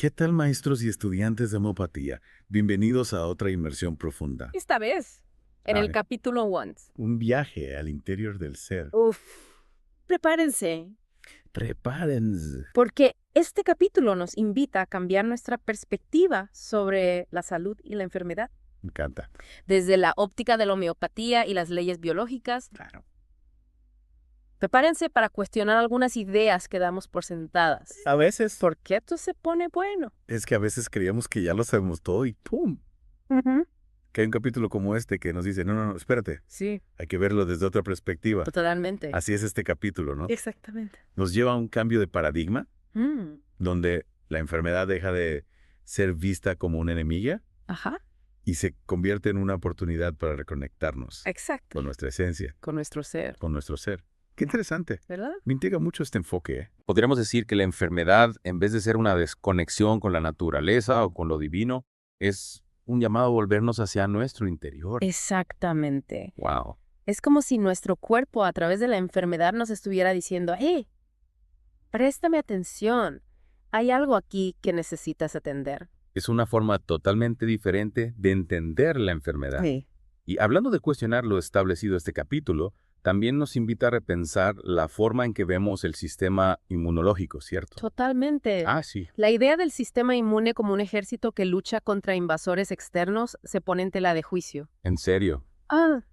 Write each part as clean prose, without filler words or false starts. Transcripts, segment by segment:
¿Qué tal, maestros y estudiantes de homeopatía? Bienvenidos a otra inmersión profunda. Esta vez, en A el ver. capítulo 1. Un viaje al interior del ser. Uf, prepárense, Prepárense. porque este capítulo nos invita a cambiar nuestra perspectiva sobre la salud y la enfermedad, Me encanta. desde la óptica de la homeopatía y las leyes biológicas. Claro. Prepárense para cuestionar algunas ideas que damos por sentadas. A veces Porque esto se pone bueno. es que a veces creíamos que ya lo sabemos todo y ¡pum! Que hay un capítulo como este que nos dice, no, espérate, Sí, hay que verlo desde otra perspectiva. totalmente. Así es este capítulo, ¿no? Exactamente. Nos lleva a un cambio de paradigma donde la enfermedad deja de ser vista como una enemiga Ajá, y se convierte en una oportunidad para reconectarnos exacto. con nuestra esencia, Con nuestro ser, con nuestro ser. Qué interesante. ¿verdad? Me intriga mucho este enfoque, ¿eh? Podríamos decir que la enfermedad, en vez de ser una desconexión con la naturaleza o con lo divino, es un llamado a volvernos hacia nuestro interior. Exactamente. Wow. Es como si nuestro cuerpo a través de la enfermedad nos estuviera diciendo, hey, préstame atención, hay algo aquí que necesitas atender. Es una forma totalmente diferente de entender la enfermedad. Sí. Y hablando de cuestionar lo establecido este capítulo, también nos invita a repensar la forma en que vemos el sistema inmunológico, ¿cierto? Totalmente. Sí. La idea del sistema inmune como un ejército que lucha contra invasores externos se pone en tela de juicio. ¿En serio?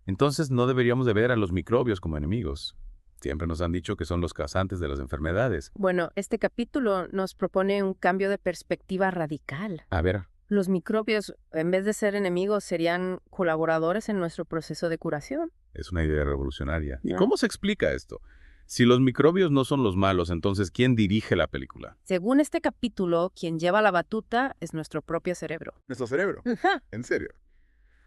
Entonces no deberíamos de ver a los microbios como enemigos. Siempre nos han dicho que son los causantes de las enfermedades. Bueno, este capítulo nos propone un cambio de perspectiva radical. A ver, Los microbios, en vez de ser enemigos, serían colaboradores en nuestro proceso de curación. es una idea revolucionaria. ¿Y ¿No? cómo se explica esto? Si los microbios no son los malos, entonces ¿quién dirige la película? Según este capítulo, quien lleva la batuta es nuestro propio cerebro. Nuestro cerebro. ¿En serio?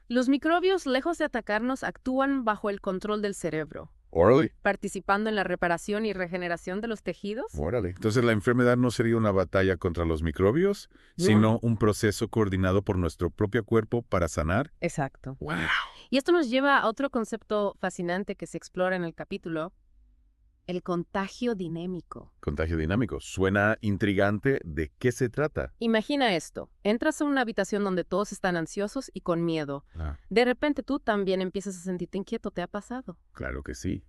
Los microbios, lejos de atacarnos, actúan bajo el control del cerebro, Órale. participando en la reparación y regeneración de los tejidos. Órale. Entonces la enfermedad no sería una batalla contra los microbios, sino un proceso coordinado por nuestro propio cuerpo para sanar. Exacto. ¡Wow! Y esto nos lleva a otro concepto fascinante que se explora en el capítulo, el contagio dinámico. Contagio dinámico. Suena intrigante. ¿De qué se trata? Imagina esto, entras a una habitación donde todos están ansiosos y con miedo. Ah, De repente tú también empiezas a sentirte inquieto, ¿te ha pasado? claro que sí.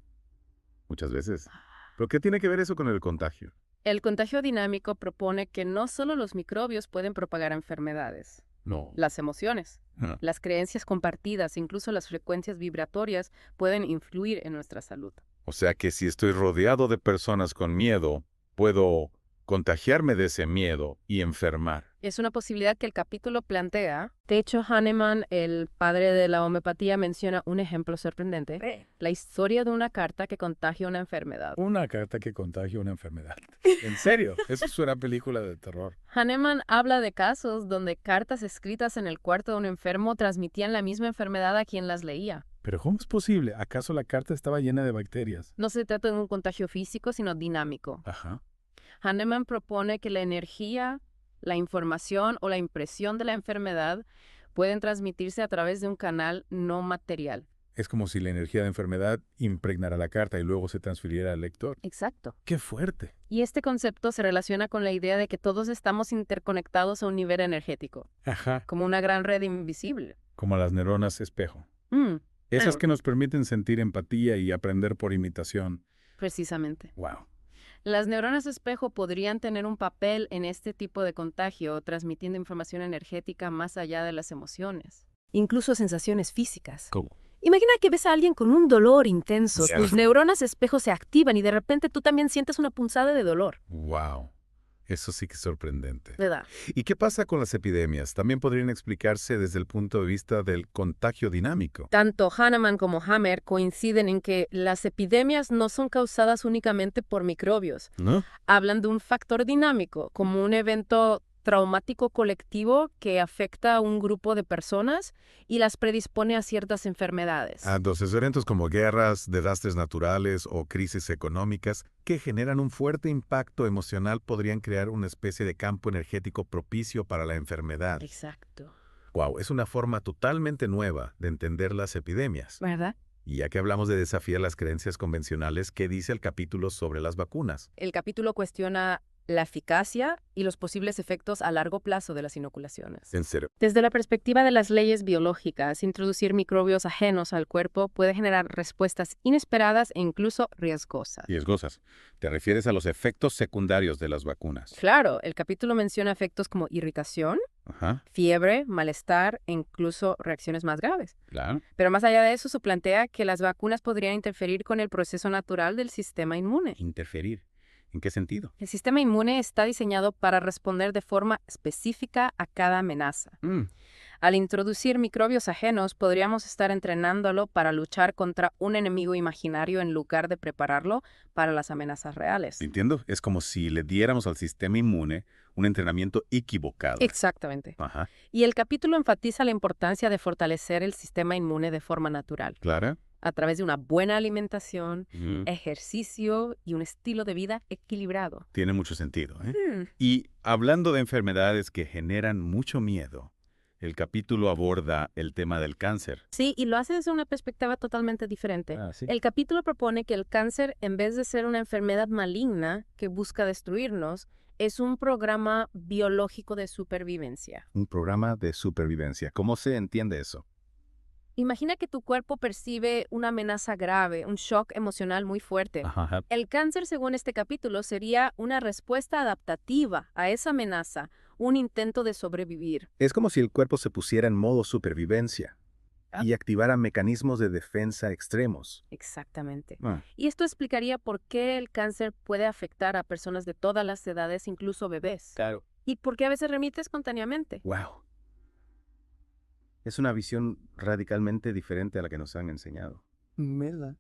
Muchas veces. ¿Pero qué tiene que ver eso con el contagio? El contagio dinámico propone que no solo los microbios pueden propagar enfermedades, No. las emociones, Ah, las creencias compartidas, incluso las frecuencias vibratorias pueden influir en nuestra salud. O sea que si estoy rodeado de personas con miedo, puedo contagiarme de ese miedo y enfermar. Es una posibilidad que el capítulo plantea. De hecho, Hahnemann, el padre de la homeopatía, menciona un ejemplo sorprendente, la historia de una carta que contagia una enfermedad. Una carta que contagia una enfermedad. ¿En serio? Eso suena a película de terror. Hahnemann habla de casos donde cartas escritas en el cuarto de un enfermo transmitían la misma enfermedad a quien las leía. ¿Pero cómo es posible? ¿Acaso la carta estaba llena de bacterias? No se trata de un contagio físico, sino dinámico. Ajá. Hahnemann propone que la energía, la información o la impresión de la enfermedad pueden transmitirse a través de un canal no material. Es como si la energía de enfermedad impregnara la carta y luego se transfiriera al lector. Exacto. ¡Qué fuerte! Y este concepto se relaciona con la idea de que todos estamos interconectados a un nivel energético, Ajá. como una gran red invisible. Como las neuronas espejo. Mm, Esas que nos permiten sentir empatía y aprender por imitación. precisamente. ¡Wow! Las neuronas espejo podrían tener un papel en este tipo de contagio, transmitiendo información energética más allá de las emociones. Incluso sensaciones físicas. ¿Cómo? Imagina que ves a alguien con un dolor intenso, Ya. tus neuronas espejo se activan y de repente tú también sientes una punzada de dolor, ¡Wow! Eso sí que es sorprendente. ¿verdad? ¿Y qué pasa con las epidemias? También podrían explicarse desde el punto de vista del contagio dinámico. Tanto Hahnemann como Hammer coinciden en que las epidemias no son causadas únicamente por microbios. ¿No? Hablan de un factor dinámico, como un evento traumático colectivo que afecta a un grupo de personas y las predispone a ciertas enfermedades. Entonces, eventos como guerras, desastres naturales o crisis económicas que generan un fuerte impacto emocional podrían crear una especie de campo energético propicio para la enfermedad. Exacto. Wow, es una forma totalmente nueva de entender las epidemias. ¿Verdad? Y ya que hablamos de desafiar las creencias convencionales, ¿qué dice el capítulo sobre las vacunas? El capítulo cuestiona la eficacia y los posibles efectos a largo plazo de las inoculaciones. En serio. Desde la perspectiva de las leyes biológicas, introducir microbios ajenos al cuerpo puede generar respuestas inesperadas e incluso riesgosas. Riesgosas. ¿Te refieres a los efectos secundarios de las vacunas? Claro, el capítulo menciona efectos como irritación, Ajá, fiebre, malestar e incluso reacciones más graves. claro. Pero más allá de eso, se plantea que las vacunas podrían interferir con el proceso natural del sistema inmune. Interferir. ¿En qué sentido? El sistema inmune está diseñado para responder de forma específica a cada amenaza. Al introducir microbios ajenos, podríamos estar entrenándolo para luchar contra un enemigo imaginario en lugar de prepararlo para las amenazas reales. Entiendo. Es como si le diéramos al sistema inmune un entrenamiento equivocado. Exactamente. Ajá. Y el capítulo enfatiza la importancia de fortalecer el sistema inmune de forma natural, ¿Clara? a través de una buena alimentación, Ujú. ejercicio y un estilo de vida equilibrado. Tiene mucho sentido, ¿eh? Y hablando de enfermedades que generan mucho miedo, el capítulo aborda el tema del cáncer. Sí, y lo hace desde una perspectiva totalmente diferente. ¿sí? El capítulo propone que el cáncer, en vez de ser una enfermedad maligna que busca destruirnos, es un programa biológico de supervivencia. Un programa de supervivencia. ¿Cómo se entiende eso? Imagina que tu cuerpo percibe una amenaza grave, un shock emocional muy fuerte. Ajá. El cáncer, según este capítulo, sería una respuesta adaptativa a esa amenaza, un intento de sobrevivir. Es como si el cuerpo se pusiera en modo supervivencia y activara mecanismos de defensa extremos. Exactamente. Ah, Y esto explicaría por qué el cáncer puede afectar a personas de todas las edades, incluso bebés. Claro. Y por qué a veces remite espontáneamente. Wow. Es una visión radicalmente diferente a la que nos han enseñado. ¿verdad?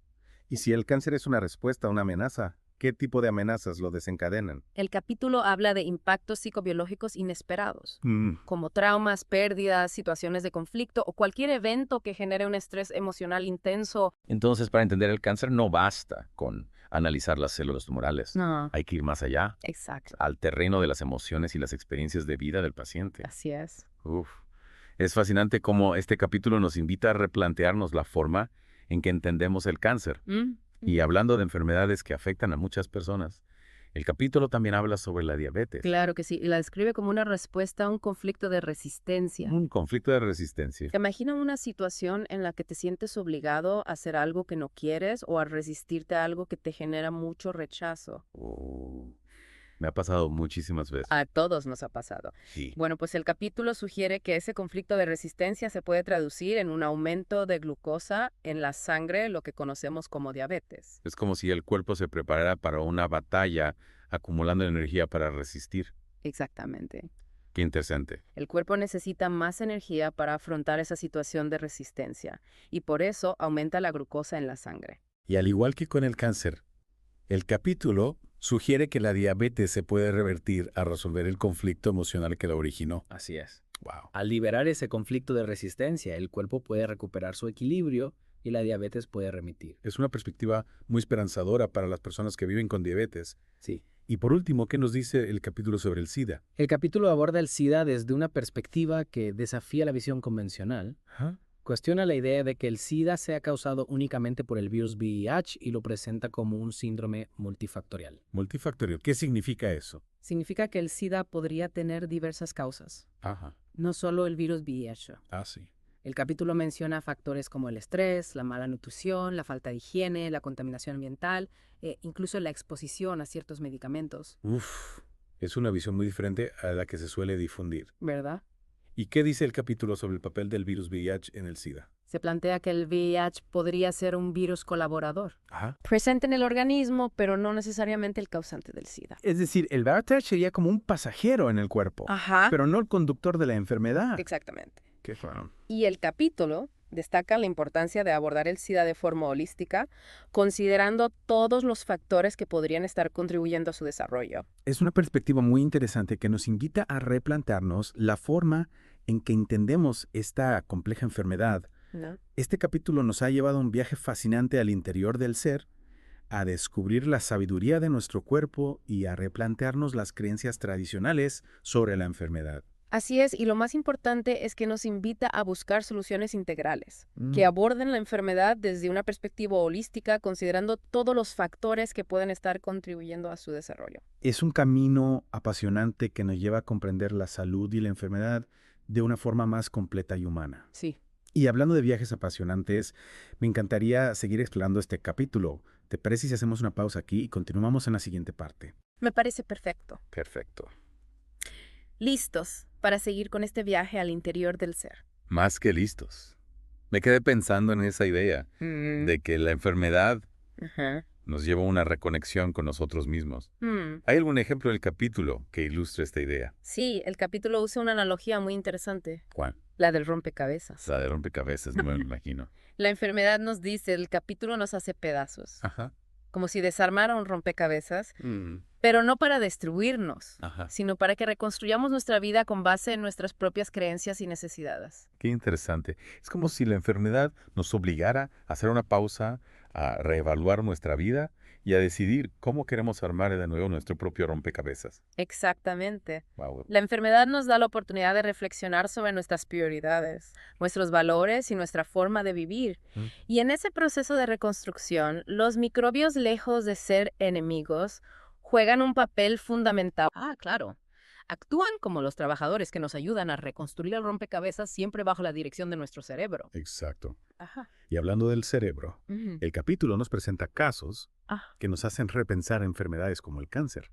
Y si el cáncer es una respuesta a una amenaza, ¿qué tipo de amenazas lo desencadenan? El capítulo habla de impactos psicobiológicos inesperados, Mm, como traumas, pérdidas, situaciones de conflicto o cualquier evento que genere un estrés emocional intenso. Entonces, para entender el cáncer no basta con analizar las células tumorales. No, Hay que ir más allá, exacto. al terreno de las emociones y las experiencias de vida del paciente. Así es. Uf. Es fascinante cómo este capítulo nos invita a replantearnos la forma en que entendemos el cáncer. Y hablando de enfermedades que afectan a muchas personas, el capítulo también habla sobre la diabetes. Claro que sí, y la describe como una respuesta a un conflicto de resistencia. Un conflicto de resistencia. Imagina una situación en la que te sientes obligado a hacer algo que no quieres o a resistirte a algo que te genera mucho rechazo. Me ha pasado muchísimas veces. A todos nos ha pasado. Sí. Bueno, pues el capítulo sugiere que ese conflicto de resistencia se puede traducir en un aumento de glucosa en la sangre, lo que conocemos como diabetes. Es como si el cuerpo se preparara para una batalla, acumulando energía para resistir. Exactamente. Qué interesante. El cuerpo necesita más energía para afrontar esa situación de resistencia y por eso aumenta la glucosa en la sangre. Y al igual que con el cáncer, el capítulo sugiere que la diabetes se puede revertir a resolver el conflicto emocional que la originó. Así es. Wow. Al liberar ese conflicto de resistencia, el cuerpo puede recuperar su equilibrio y la diabetes puede remitir. Es una perspectiva muy esperanzadora para las personas que viven con diabetes. Sí. Y por último, ¿qué nos dice el capítulo sobre el SIDA? El capítulo aborda el SIDA desde una perspectiva que desafía la visión convencional. Cuestiona la idea de que el SIDA sea causado únicamente por el virus VIH y lo presenta como un síndrome multifactorial. Multifactorial. ¿Qué significa eso? Significa que el SIDA podría tener diversas causas, Ajá. no solo el virus VIH. Ah, sí. El capítulo menciona factores como el estrés, la mala nutrición, la falta de higiene, la contaminación ambiental, incluso la exposición a ciertos medicamentos, Uf. Es una visión muy diferente a la que se suele difundir. ¿verdad? ¿Y qué dice el capítulo sobre el papel del virus VIH en el SIDA? Se plantea que el VIH podría ser un virus colaborador, Ajá. presente en el organismo, pero no necesariamente el causante del SIDA. Es decir, el VIH sería como un pasajero en el cuerpo, Ajá. pero no el conductor de la enfermedad. Exactamente. Qué raro. Y el capítulo destaca la importancia de abordar el SIDA de forma holística, considerando todos los factores que podrían estar contribuyendo a su desarrollo. Es una perspectiva muy interesante que nos invita a replantearnos la forma en que entendemos esta compleja enfermedad. ¿No? Este capítulo nos ha llevado a un viaje fascinante al interior del ser, a descubrir la sabiduría de nuestro cuerpo y a replantearnos las creencias tradicionales sobre la enfermedad. Así es, y lo más importante es que nos invita a buscar soluciones integrales, que aborden la enfermedad desde una perspectiva holística, considerando todos los factores que pueden estar contribuyendo a su desarrollo. Es un camino apasionante que nos lleva a comprender la salud y la enfermedad de una forma más completa y humana. Sí. Y hablando de viajes apasionantes, me encantaría seguir explorando este capítulo. ¿Te parece si hacemos una pausa aquí y continuamos en la siguiente parte? Me parece perfecto. Perfecto. Listos para seguir con este viaje al interior del ser. Más que listos. Me quedé pensando en esa idea de que la enfermedad nos lleva a una reconexión con nosotros mismos. ¿Hay algún ejemplo del capítulo que ilustre esta idea? Sí, el capítulo usa una analogía muy interesante. ¿Cuál? La del rompecabezas. La de rompecabezas, no me lo imagino. La enfermedad nos dice, el capítulo nos hace pedazos. Ajá. Como si desarmara un rompecabezas, pero no para destruirnos, sino para que reconstruyamos nuestra vida con base en nuestras propias creencias y necesidades. Qué interesante. Es como si la enfermedad nos obligara a hacer una pausa, a reevaluar nuestra vida y a decidir cómo queremos armar de nuevo nuestro propio rompecabezas. Exactamente. Wow. La enfermedad nos da la oportunidad de reflexionar sobre nuestras prioridades, nuestros valores y nuestra forma de vivir. Y en ese proceso de reconstrucción, los microbios, lejos de ser enemigos, juegan un papel fundamental. Ah, claro. Actúan como los trabajadores que nos ayudan a reconstruir el rompecabezas siempre bajo la dirección de nuestro cerebro. Exacto. Ajá. Y hablando del cerebro, el capítulo nos presenta casos que nos hacen repensar enfermedades como el cáncer.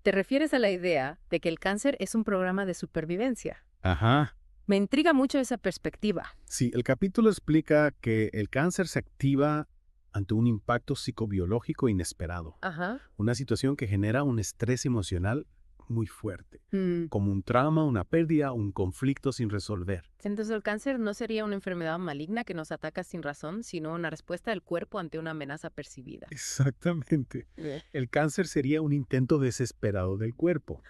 ¿Te refieres a la idea de que el cáncer es un programa de supervivencia? Ajá. Me intriga mucho esa perspectiva. Sí, el capítulo explica que el cáncer se activa ante un impacto psicobiológico inesperado. Ajá. Una situación que genera un estrés emocional muy fuerte, como un trauma, una pérdida, un conflicto sin resolver. Entonces el cáncer no sería una enfermedad maligna que nos ataca sin razón, sino una respuesta del cuerpo ante una amenaza percibida. Exactamente. El cáncer sería un intento desesperado del cuerpo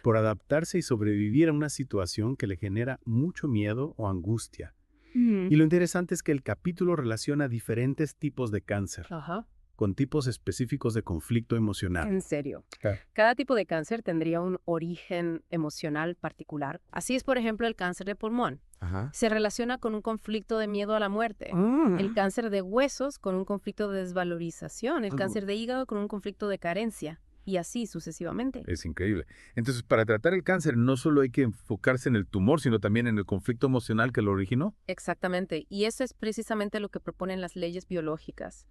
por adaptarse y sobrevivir a una situación que le genera mucho miedo o angustia. Y lo interesante es que el capítulo relaciona diferentes tipos de cáncer con tipos específicos de conflicto emocional. En serio. Claro. Cada tipo de cáncer tendría un origen emocional particular. Así es, por ejemplo, el cáncer de pulmón. Se relaciona con un conflicto de miedo a la muerte. El cáncer de huesos con un conflicto de desvalorización. El cáncer de hígado con un conflicto de carencia. Y así sucesivamente. Es increíble. Entonces, para tratar el cáncer no solo hay que enfocarse en el tumor, sino también en el conflicto emocional que lo originó. Exactamente. Y eso es precisamente lo que proponen las leyes biológicas.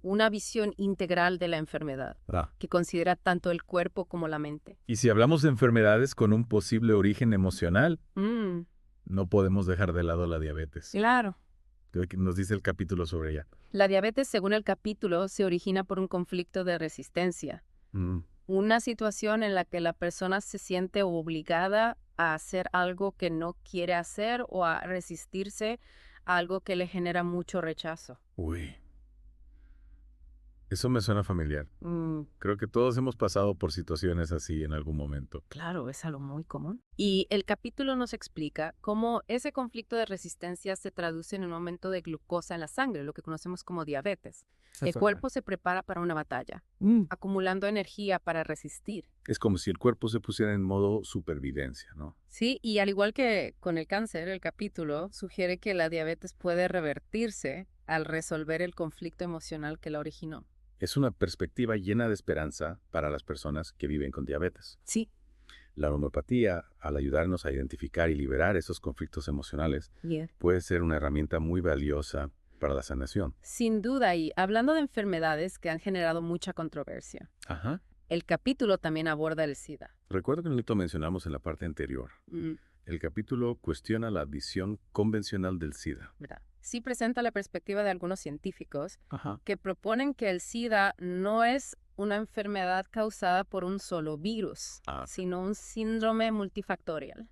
Una visión integral de la enfermedad, que considera tanto el cuerpo como la mente. Y si hablamos de enfermedades con un posible origen emocional, no podemos dejar de lado la diabetes. Claro. ¿Qué nos dice el capítulo sobre ella? La diabetes, según el capítulo, se origina por un conflicto de resistencia. Una situación en la que la persona se siente obligada a hacer algo que no quiere hacer o a resistirse a algo que le genera mucho rechazo. Uy. Eso me suena familiar. Creo que todos hemos pasado por situaciones así en algún momento. Claro, es algo muy común. Y el capítulo nos explica cómo ese conflicto de resistencia se traduce en un aumento de glucosa en la sangre, lo que conocemos como diabetes. El cuerpo se prepara para una batalla, acumulando energía para resistir. Es como si el cuerpo se pusiera en modo supervivencia, ¿no? Sí, y al igual que con el cáncer, el capítulo sugiere que la diabetes puede revertirse al resolver el conflicto emocional que la originó. Es una perspectiva llena de esperanza para las personas que viven con diabetes. Sí. La homeopatía, al ayudarnos a identificar y liberar esos conflictos emocionales, puede ser una herramienta muy valiosa para la sanación. Sin duda, y hablando de enfermedades que han generado mucha controversia, el capítulo también aborda el SIDA. Recuerdo que lo mencionamos en la parte anterior. El capítulo cuestiona la visión convencional del SIDA. ¿Verdad? Sí presenta la perspectiva de algunos científicos que proponen que el SIDA no es una enfermedad causada por un solo virus, sino un síndrome multifactorial.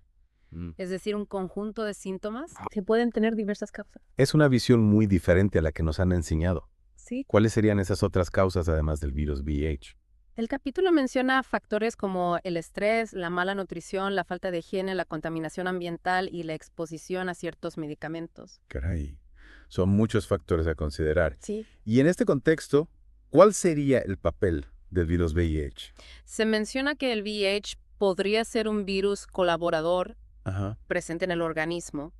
Es decir, un conjunto de síntomas que pueden tener diversas causas. Es una visión muy diferente a la que nos han enseñado. Sí. ¿Cuáles serían esas otras causas además del virus VIH? El capítulo menciona factores como el estrés, la mala nutrición, la falta de higiene, la contaminación ambiental y la exposición a ciertos medicamentos. Caray, son muchos factores a considerar. Sí. Y en este contexto, ¿cuál sería el papel del virus VIH? Se menciona que el VIH podría ser un virus colaborador presente en el organismo,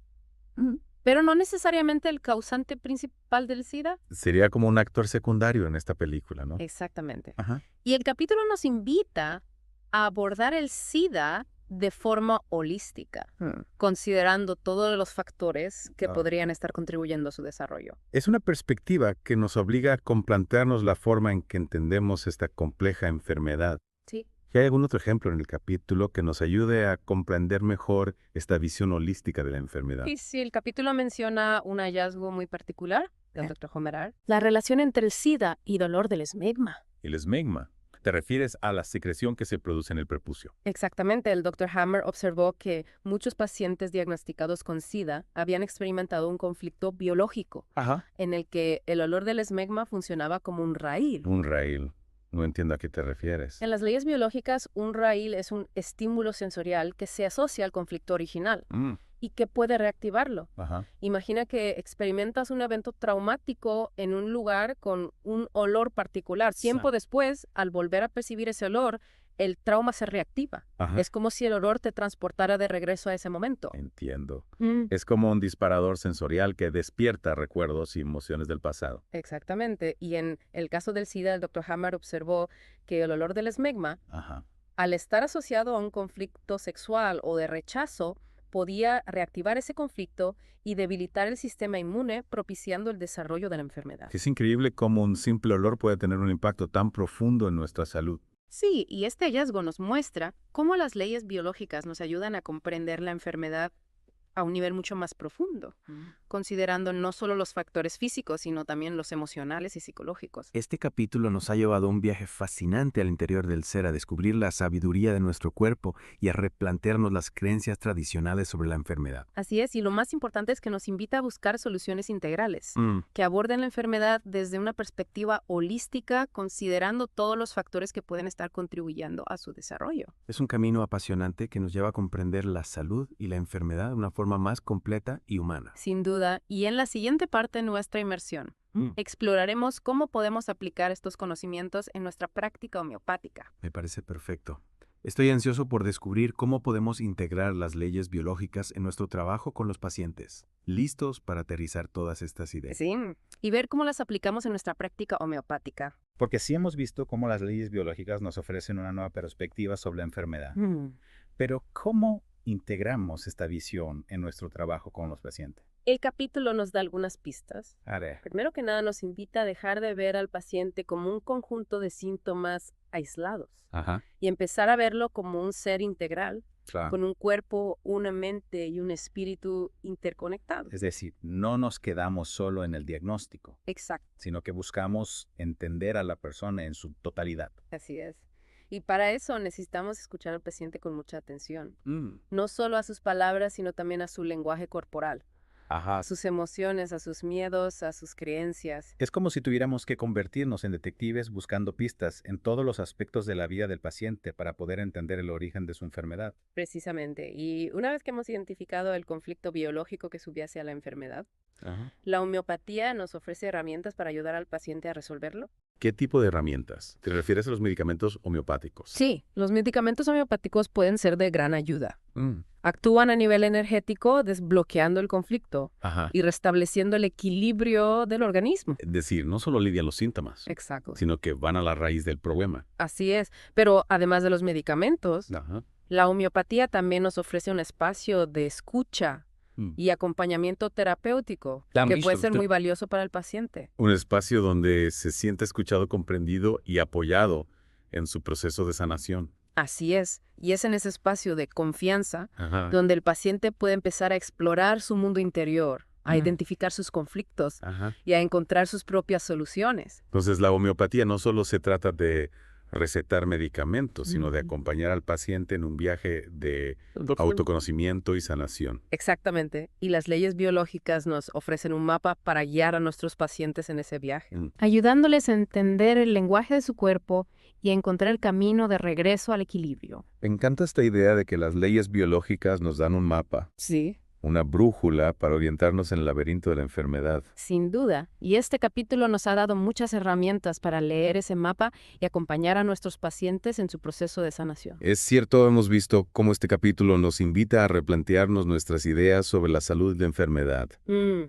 pero no necesariamente el causante principal del SIDA. Sería como un actor secundario en esta película, ¿no? Exactamente. Y el capítulo nos invita a abordar el SIDA de forma holística, considerando todos los factores que podrían estar contribuyendo a su desarrollo. Es una perspectiva que nos obliga a complantearnos la forma en que entendemos esta compleja enfermedad. Sí. ¿Y hay algún otro ejemplo en el capítulo que nos ayude a comprender mejor esta visión holística de la enfermedad? Sí, el capítulo menciona un hallazgo muy particular del Dr. Homerar, la relación entre el SIDA y dolor del esmegma. El esmegma. ¿Te refieres a la secreción que se produce en el prepucio? Exactamente. El Dr. Hammer observó que muchos pacientes diagnosticados con SIDA habían experimentado un conflicto biológico en el que el olor del esmegma funcionaba como un raíl. Un raíl. No entiendo a qué te refieres. En las leyes biológicas, un raíl es un estímulo sensorial que se asocia al conflicto original y que puede reactivarlo. Imagina que experimentas un evento traumático en un lugar con un olor particular. Tiempo después, al volver a percibir ese olor, el trauma se reactiva. Es como si el olor te transportara de regreso a ese momento. Entiendo. Es como un disparador sensorial que despierta recuerdos y emociones del pasado. Exactamente. Y en el caso del SIDA, el Dr. Hammer observó que el olor del esmegma, al estar asociado a un conflicto sexual o de rechazo, podía reactivar ese conflicto y debilitar el sistema inmune, propiciando el desarrollo de la enfermedad. Es increíble cómo un simple olor puede tener un impacto tan profundo en nuestra salud. Sí, y este hallazgo nos muestra cómo las leyes biológicas nos ayudan a comprender la enfermedad a un nivel mucho más profundo, considerando no solo los factores físicos, sino también los emocionales y psicológicos. Este capítulo nos ha llevado a un viaje fascinante al interior del ser, a descubrir la sabiduría de nuestro cuerpo y a replantearnos las creencias tradicionales sobre la enfermedad. Así es, y lo más importante es que nos invita a buscar soluciones integrales, que aborden la enfermedad desde una perspectiva holística, considerando todos los factores que pueden estar contribuyendo a su desarrollo. Es un camino apasionante que nos lleva a comprender la salud y la enfermedad de una forma más completa y humana. Sin duda, y en la siguiente parte de nuestra inmersión, exploraremos cómo podemos aplicar estos conocimientos en nuestra práctica homeopática. Me parece perfecto. Estoy ansioso por descubrir cómo podemos integrar las leyes biológicas en nuestro trabajo con los pacientes, listos para aterrizar todas estas ideas. Sí, y ver cómo las aplicamos en nuestra práctica homeopática. Porque sí hemos visto cómo las leyes biológicas nos ofrecen una nueva perspectiva sobre la enfermedad. Pero ¿cómo integramos esta visión en nuestro trabajo con los pacientes? El capítulo nos da algunas pistas. Primero que nada, nos invita a dejar de ver al paciente como un conjunto de síntomas aislados y empezar a verlo como un ser integral, con un cuerpo, una mente y un espíritu interconectados. Es decir, no nos quedamos solo en el diagnóstico. Exacto. Sino que buscamos entender a la persona en su totalidad. Así es. Y para eso necesitamos escuchar al paciente con mucha atención. No solo a sus palabras, sino también a su lenguaje corporal. A sus emociones, a sus miedos, a sus creencias. Es como si tuviéramos que convertirnos en detectives buscando pistas en todos los aspectos de la vida del paciente para poder entender el origen de su enfermedad. Precisamente. Y una vez que hemos identificado el conflicto biológico que subyace a la enfermedad, la homeopatía nos ofrece herramientas para ayudar al paciente a resolverlo. ¿Qué tipo de herramientas? ¿Te refieres a los medicamentos homeopáticos? Sí, los medicamentos homeopáticos pueden ser de gran ayuda. Actúan a nivel energético, desbloqueando el conflicto y restableciendo el equilibrio del organismo. Es decir, no solo lidian los síntomas, Exacto, sino que van a la raíz del problema. Así es, pero además de los medicamentos, la homeopatía también nos ofrece un espacio de escucha y acompañamiento terapéutico que puede ser muy valioso para el paciente. Un espacio donde se sienta escuchado, comprendido y apoyado en su proceso de sanación. Así es, y es en ese espacio de confianza donde el paciente puede empezar a explorar su mundo interior, a identificar sus conflictos y a encontrar sus propias soluciones. Entonces la homeopatía no solo se trata de recetar medicamentos, sino de acompañar al paciente en un viaje de autoconocimiento y sanación. Exactamente, y las leyes biológicas nos ofrecen un mapa para guiar a nuestros pacientes en ese viaje, ayudándoles a entender el lenguaje de su cuerpo y a encontrar el camino de regreso al equilibrio. Me encanta esta idea de que las leyes biológicas nos dan un mapa. Sí. Una brújula para orientarnos en el laberinto de la enfermedad. Sin duda, y este capítulo nos ha dado muchas herramientas para leer ese mapa y acompañar a nuestros pacientes en su proceso de sanación. Es cierto, hemos visto cómo este capítulo nos invita a replantearnos nuestras ideas sobre la salud y la enfermedad,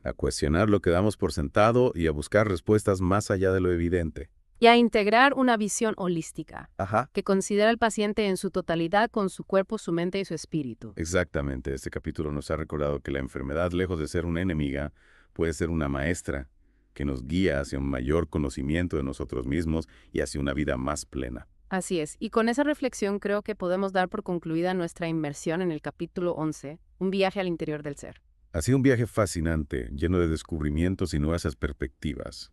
a cuestionar lo que damos por sentado y a buscar respuestas más allá de lo evidente. Y a integrar una visión holística, Ajá. que considera al paciente en su totalidad con su cuerpo, su mente y su espíritu. Exactamente, este capítulo nos ha recordado que la enfermedad, lejos de ser una enemiga, puede ser una maestra que nos guía hacia un mayor conocimiento de nosotros mismos y hacia una vida más plena. Así es, y con esa reflexión creo que podemos dar por concluida nuestra inmersión en el capítulo 11, un viaje al interior del ser. Ha sido un viaje fascinante, lleno de descubrimientos y nuevas perspectivas.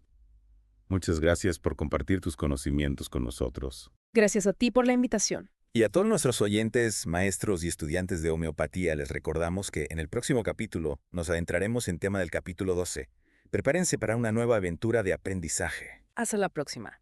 Muchas gracias por compartir tus conocimientos con nosotros. Gracias a ti por la invitación. Y a todos nuestros oyentes, maestros y estudiantes de homeopatía les recordamos que en el próximo capítulo nos adentraremos en tema del capítulo 12. Prepárense para una nueva aventura de aprendizaje. Hasta la próxima.